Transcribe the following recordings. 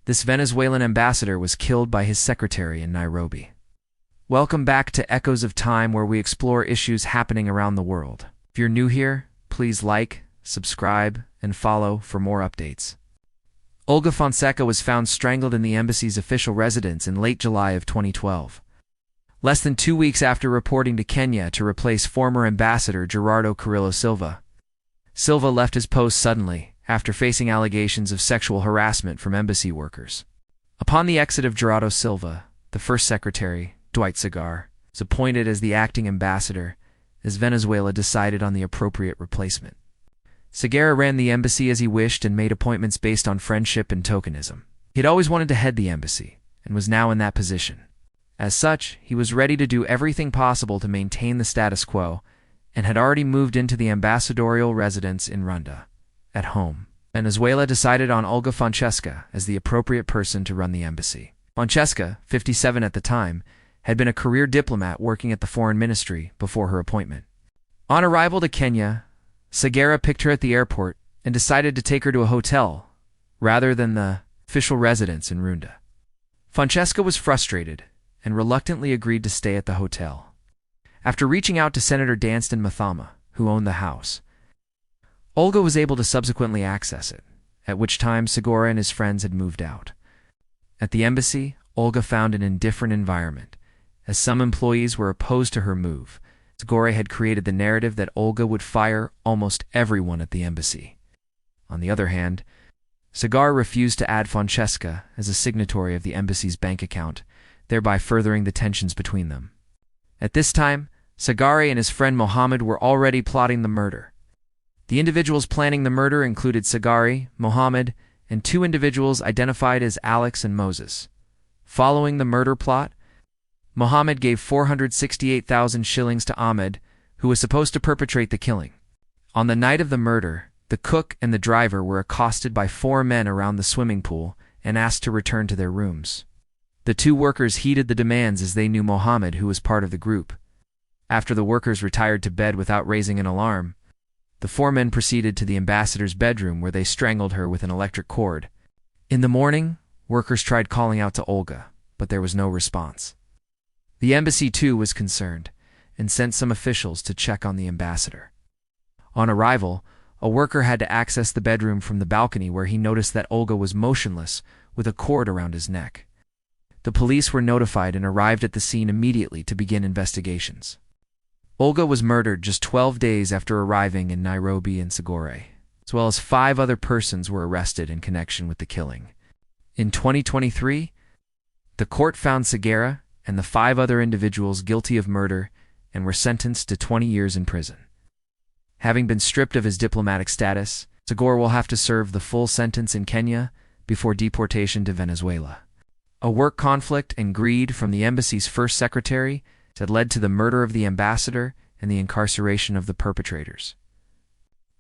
This Venezuelan ambassador was killed by his secretary in Nairobi. Welcome back to Echoes of Time, where we explore issues happening around the world. If you're new here, please like, subscribe, and follow for more updates. Olga Fonseca was found strangled in the embassy's official residence in late July of 2012. Less than 2 weeks after reporting to Kenya to replace former ambassador Gerardo Carrillo Silva. Silva left his post suddenly, after facing allegations of sexual harassment from embassy workers. Upon the exit of Gerardo Silva, the first secretary, Dwight Segar, was appointed as the acting ambassador, as Venezuela decided on the appropriate replacement. Segar ran the embassy as he wished and made appointments based on friendship and tokenism. He had always wanted to head the embassy, and was now in that position. As such, he was ready to do everything possible to maintain the status quo, and had already moved into the ambassadorial residence in Runda, at home. Venezuela decided on Olga Fonseca as the appropriate person to run the embassy. Fonseca, 57 at the time, had been a career diplomat working at the foreign ministry before her appointment. On arrival to Kenya, Segar picked her at the airport and decided to take her to a hotel rather than the official residence in Runda. Fonseca was frustrated and reluctantly agreed to stay at the hotel. After reaching out to Senator Danstan Mathama, who owned the house, Olga was able to subsequently access it, at which time Segura and his friends had moved out. At the embassy, Olga found an indifferent environment, as some employees were opposed to her move. Segura had created the narrative that Olga would fire almost everyone at the embassy. On the other hand, Segar refused to add Fonseca as a signatory of the embassy's bank account, thereby furthering the tensions between them. At this time, Segar and his friend Mohammed were already plotting the murder. The individuals planning the murder included Segar, Mohammed, and 2 individuals identified as Alex and Moses. Following the murder plot, Mohammed gave 468,000 shillings to Ahmed, who was supposed to perpetrate the killing. On the night of the murder, the cook and the driver were accosted by 4 men around the swimming pool and asked to return to their rooms. The 2 workers heeded the demands as they knew Mohammed, who was part of the group. After the workers retired to bed without raising an alarm, the 4 men proceeded to the ambassador's bedroom, where they strangled her with an electric cord. In the morning, workers tried calling out to Olga, but there was no response. The embassy too was concerned, and sent some officials to check on the ambassador. On arrival, a worker had to access the bedroom from the balcony, where he noticed that Olga was motionless with a cord around his neck. The police were notified and arrived at the scene immediately to begin investigations. Olga was murdered just 12 days after arriving in Nairobi and Segura, as well as 5 other persons were arrested in connection with the killing. In 2023, the court found Segura and the 5 other individuals guilty of murder and were sentenced to 20 years in prison. Having been stripped of his diplomatic status, Segura will have to serve the full sentence in Kenya before deportation to Venezuela. A work conflict and greed from the embassy's first secretary had led to the murder of the ambassador and the incarceration of the perpetrators.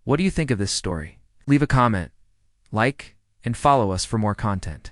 What do you think of this story? Leave a comment, like, and follow us for more content.